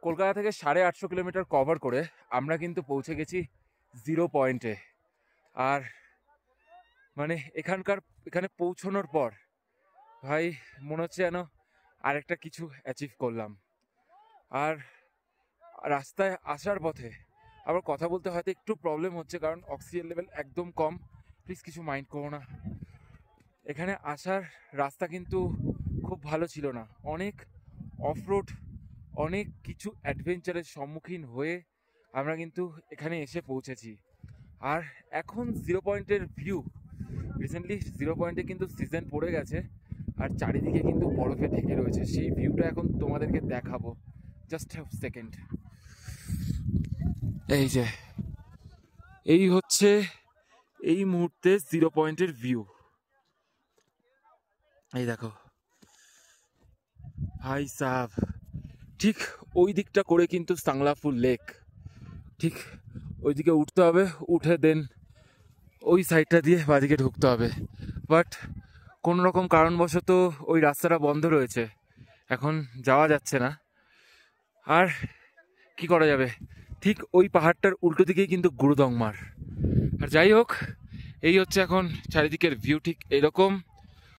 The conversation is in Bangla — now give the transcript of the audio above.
কলকাতা থেকে 850 কিলোমিটার কভার করে আমরা কিন্তু পৌঁছে গেছি 0 পয়েন্টে। আর মানে এখানে পৌঁছানোর পর ভাই মনে হচ্ছে যেন আরেকটা কিছু অ্যাচিভ করলাম। আর রাস্তায় আসার পথে আবার কথা বলতে হয়তো একটু প্রবলেম হচ্ছে, কারণ অক্সিজেন লেভেল একদম কম, প্লিজ কিছু মাইন্ড করো না। এখানে আসার রাস্তা কিন্তু খুব ভালো ছিল না, অনেক অফরোড, অনেক কিছু অ্যাডভেঞ্চারের সম্মুখীন হয়ে আমরা কিন্তু এখানে এসে পৌঁছেছি। আর এখন 0 পয়েন্টের ভিউ, রিসেন্টলি 0 পয়েন্টে কিন্তু সিজন পড়ে গেছে আর চারিদিকে কিন্তু বরফে ঢেকে রয়েছে, সেই ভিউটা এখন তোমাদেরকে দেখাবো। Just second. এই যে এই হচ্ছে এই মুহূর্তে 0 পয়েন্টের ভিউ। এই দেখো ভাই সাহেব, ঠিক ওই দিকটা করে কিন্তু সাংলাফু লেক, ঠিক ওইদিকে উঠতে হবে, উঠে দেন ওই সাইডটা দিয়ে বাদিকে ঢুকতে হবে। বাট কোনো রকম কারণবশত ওই রাস্তাটা বন্ধ রয়েছে, এখন যাওয়া যাচ্ছে না। আর কি করা যাবে, ঠিক ওই পাহাড়টার উল্টো দিকেই কিন্তু গুরুদংমার। আর যাই হোক, এই হচ্ছে এখন চারিদিকের ভিউ, ঠিক এরকম।